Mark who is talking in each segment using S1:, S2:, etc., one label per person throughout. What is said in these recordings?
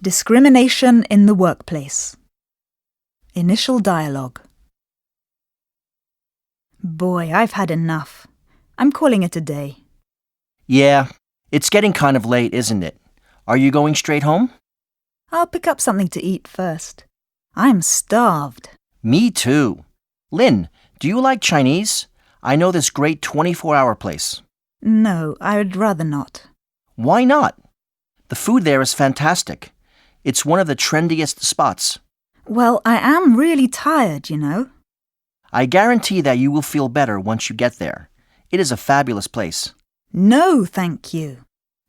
S1: Discrimination in the workplace. Initial dialogue. Boy, I've had enough. I'm calling it a day.
S2: Yeah, it's getting kind of late, isn't it? Are you going straight home?
S1: I'll pick up something to eat first. I'm starved.
S2: Me too. Lynn, do you like Chinese? I know this great 24-hour place.
S1: No, I'd rather not.
S2: Why not? The food there is fantastic. It's one of the trendiest spots.
S1: Well, I am really tired, you know.
S2: I guarantee that you will feel better once you get there. It is a fabulous place.
S1: No, thank you.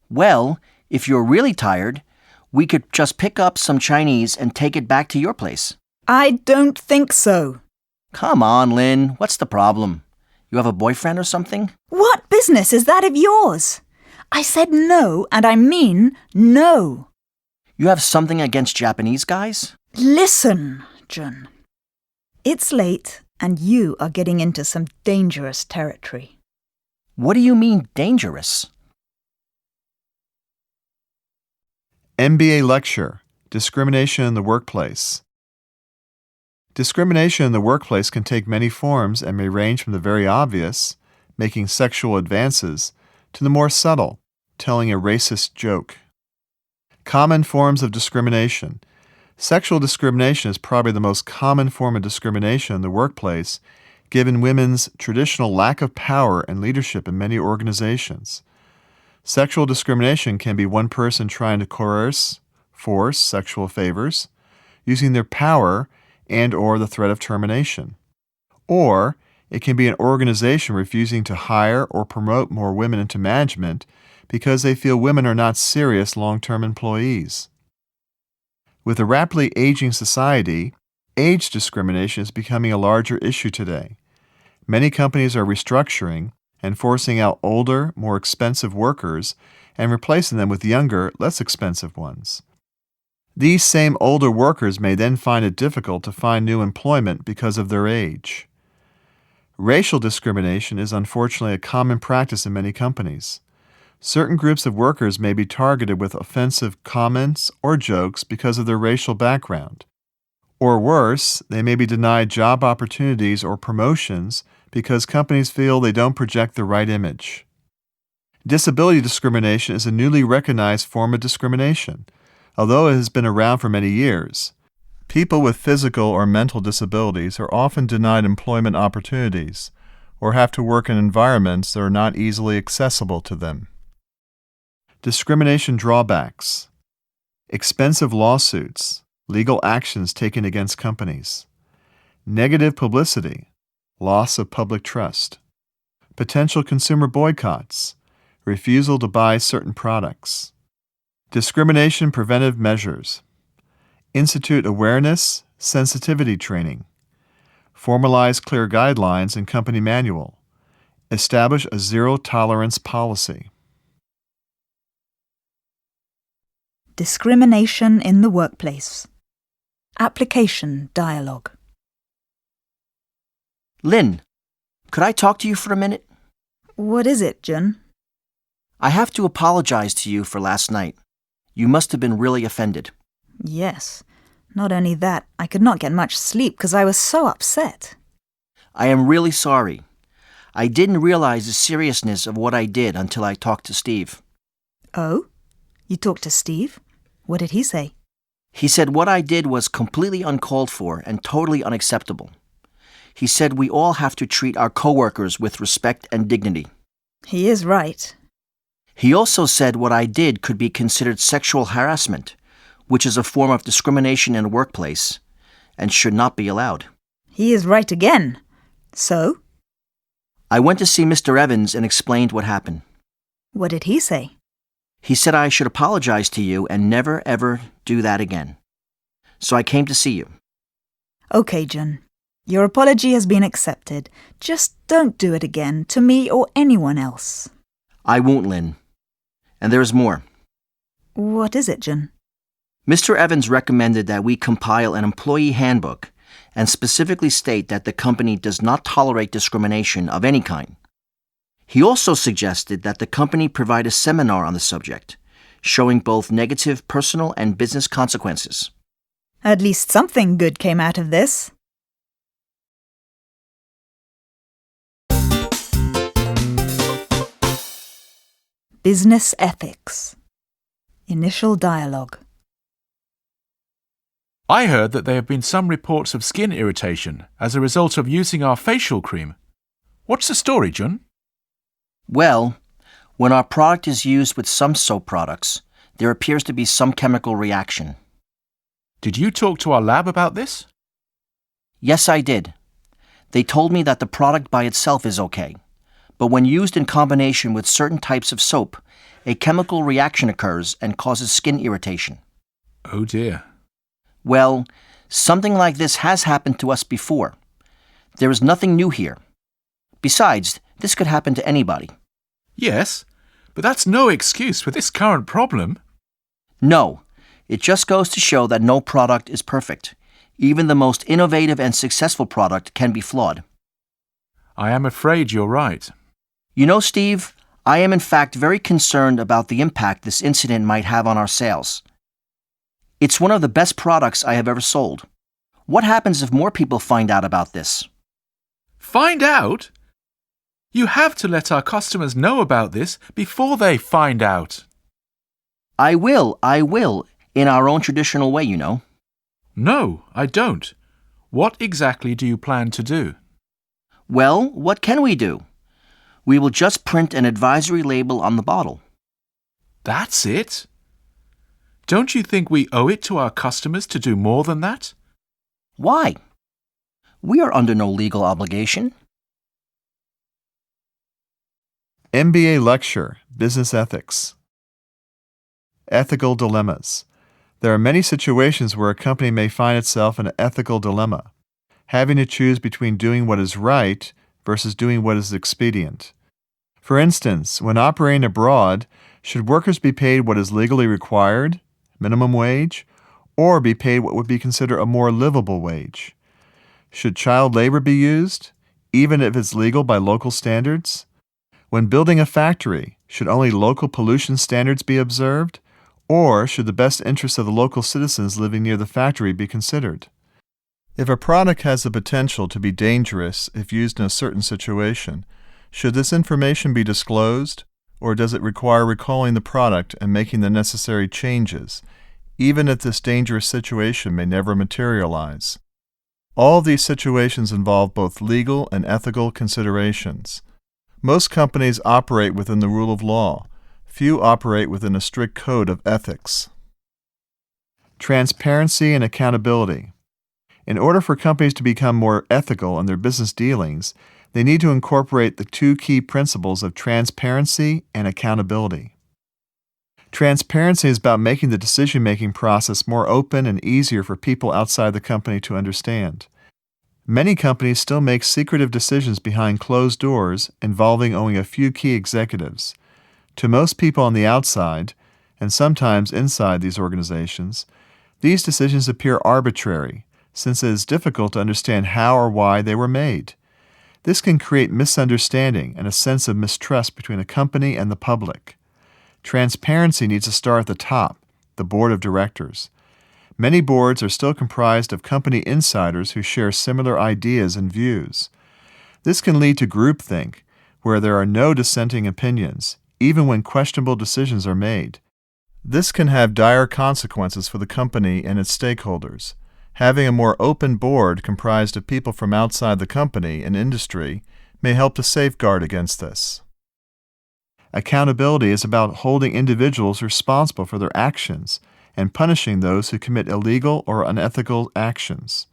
S2: Well, if you're really tired, we could just pick up some Chinese and take it back to your place.
S1: I don't think so.
S2: Come on, Lynn. What's the problem? You have a boyfriend or something?
S1: What business is that of yours? I said no, and I mean no.
S2: You have something against Japanese guys?
S1: Listen, Jun. It's late, and you are getting into some dangerous territory.
S2: What do you mean, dangerous?
S3: MBA lecture, Discrimination in the Workplace. Discrimination in the workplace can take many forms and may range from the very obvious, making sexual advances, to the more subtle, telling a racist joke. Common forms of discrimination. Sexual discrimination is probably the most common form of discrimination in the workplace, given women's traditional lack of power and leadership in many organizations. Sexual discrimination can be one person trying to coerce, force sexual favors, using their power and/or the threat of termination. Or it can be an organization refusing to hire or promote more women into management because they feel women are not serious long-term employees. With a rapidly aging society, age discrimination is becoming a larger issue today. Many companies are restructuring and forcing out older, more expensive workers and replacing them with younger, less expensive ones. These same older workers may then find it difficult to find new employment because of their age. Racial discrimination is unfortunately a common practice in many companies. Certain groups of workers may be targeted with offensive comments or jokes because of their racial background. Or worse, they may be denied job opportunities or promotions because companies feel they don't project the right image. Disability discrimination is a newly recognized form of discrimination, although it has been around for many years. People with physical or mental disabilities are often denied employment opportunities or have to work in environments that are not easily accessible to them. Discrimination drawbacks. Expensive lawsuits, legal actions taken against companies. Negative publicity, loss of public trust. Potential consumer boycotts, refusal to buy certain products. Discrimination preventive measures. Institute awareness, sensitivity training. Formalize clear guidelines in company manual. Establish a zero-tolerance policy.
S1: Discrimination in the workplace. Application dialogue.
S2: Lynn, could I talk to you for a minute?
S1: What is it, Jun?
S2: I have to apologize to you for last night. You must have been really offended.
S1: Yes. Not only that, I could not get much sleep because I was so upset.
S2: I am really sorry. I didn't realize the seriousness of what I did until I talked to Steve.
S1: Oh? You talked to Steve? What did he say?
S2: He said what I did was completely uncalled for and totally unacceptable. He said we all have to treat our coworkers with respect and dignity.
S1: He is right.
S2: He also said what I did could be considered sexual harassment, which is a form of discrimination in a workplace and should not be allowed.
S1: He is right again. So?
S2: I went to see Mr. Evans and explained what happened.
S1: What did he say?
S2: He said I should apologize to you and never, ever do that again. So I came to see you.
S1: Okay, Jun. Your apology has been accepted. Just don't do it again to me or anyone else.
S2: I won't, Lynn. And there is more.
S1: What is it, Jun?
S2: Mr. Evans recommended that we compile an employee handbook and specifically state that the company does not tolerate discrimination of any kind. He also suggested that the company provide a seminar on the subject, showing both negative personal and business consequences.
S1: At least something good came out of this. Business ethics. Initial dialogue.
S4: I heard that there have been some reports of skin irritation as a result of using our facial cream. What's the story, Jun?
S2: Well, when our product is used with some soap products, there appears to be some chemical reaction.
S4: Did you talk to our lab about this?
S2: Yes, I did. They told me that the product by itself is okay, but when used in combination with certain types of soap, a chemical reaction occurs and causes skin irritation.
S4: Oh dear.
S2: Well, something like this has happened to us before. There is nothing new here. Besides, this could happen to anybody.
S4: Yes, but that's no excuse for this current problem.
S2: No, it just goes to show that no product is perfect. Even the most innovative and successful product can be flawed.
S4: I am afraid you're right.
S2: You know, Steve, I am in fact very concerned about the impact this incident might have on our sales. It's one of the best products I have ever sold. What happens if more people find out about this?
S4: Find out? You have to let our customers know about this before they find out.
S2: I will, in our own traditional way, you know.
S4: No, I don't. What exactly do you plan to do?
S2: Well, what can we do? We will just print an advisory label on the bottle.
S4: That's it? Don't you think we owe it to our customers to do more than that?
S2: Why? We are under no legal obligation.
S3: MBA lecture, Business Ethics. Ethical dilemmas. There are many situations where a company may find itself in an ethical dilemma, having to choose between doing what is right versus doing what is expedient. For instance, when operating abroad, should workers be paid what is legally required, minimum wage, or be paid what would be considered a more livable wage? Should child labor be used, even if it's legal by local standards? When building a factory, should only local pollution standards be observed, or should the best interests of the local citizens living near the factory be considered? If a product has the potential to be dangerous if used in a certain situation, should this information be disclosed, or does it require recalling the product and making the necessary changes, even if this dangerous situation may never materialize? All of these situations involve both legal and ethical considerations. Most companies operate within the rule of law. Few operate within a strict code of ethics. Transparency and accountability. In order for companies to become more ethical in their business dealings, they need to incorporate the two key principles of transparency and accountability. Transparency is about making the decision-making process more open and easier for people outside the company to understand. Many companies still make secretive decisions behind closed doors involving only a few key executives. To most people on the outside, and sometimes inside these organizations, these decisions appear arbitrary, since it is difficult to understand how or why they were made. This can create misunderstanding and a sense of mistrust between a company and the public. Transparency needs to start at the top, the board of directors. Many boards are still comprised of company insiders who share similar ideas and views. This can lead to groupthink, where there are no dissenting opinions, even when questionable decisions are made. This can have dire consequences for the company and its stakeholders. Having a more open board comprised of people from outside the company and industry may help to safeguard against this. Accountability is about holding individuals responsible for their actions and punishing those who commit illegal or unethical actions.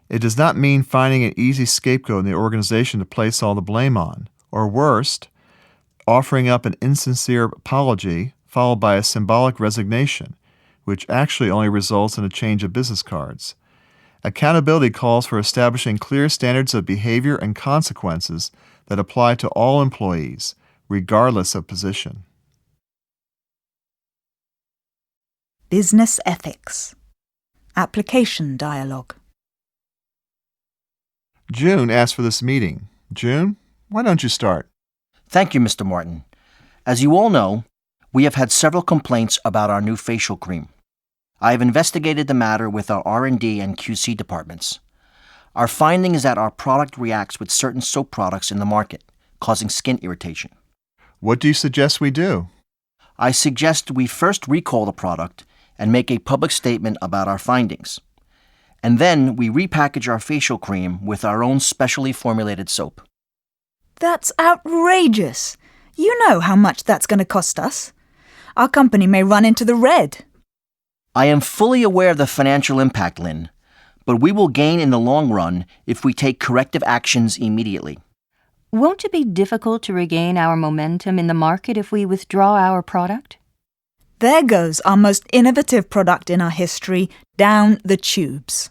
S3: It does not mean finding an easy scapegoat in the organization to place all the blame on, or worst, offering up an insincere apology followed by a symbolic resignation, which actually only results in a change of business cards. Accountability calls for establishing clear standards of behavior and consequences that apply to all employees, regardless of position.
S1: Business ethics. Application dialogue.
S3: June asked for this meeting. June, why don't you start?
S2: Thank you, Mr. Martin. As you all know, We have had several complaints about our new facial cream. I have investigated the matter with our R&D and QC departments. Our finding is that our product reacts with certain soap products in the market, causing skin irritation.
S3: What do you suggest we do?
S2: I suggest we first recall the product and make a public statement about our findings. And then we repackage our facial cream with our own specially formulated soap.
S1: That's outrageous. You know how much that's going to cost us. Our company may run into the red.
S2: I am fully aware of the financial impact, Lynn, but we will gain in the long run if we take corrective actions immediately.
S5: Won't it be difficult to regain our momentum in the market if we withdraw our product?
S1: There goes our most innovative product in our history down the tubes.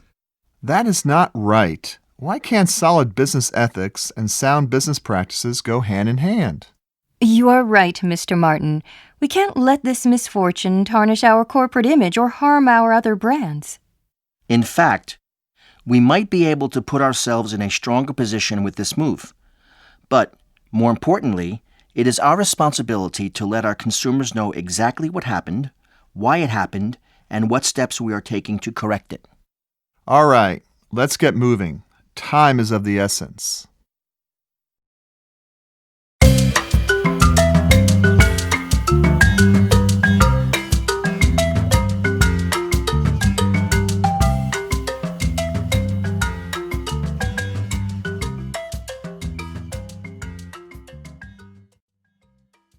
S3: That is not right. Why can't solid business ethics and sound business practices go hand in hand?
S5: You are right, Mr. Martin. We can't let this misfortune tarnish our corporate image or harm our other brands.
S2: In fact, we might be able to put ourselves in a stronger position with this move. But, more importantly, it is our responsibility to let our consumers know exactly what happened, why it happened, and what steps we are taking to correct it.
S3: All right, let's get moving. Time is of the essence.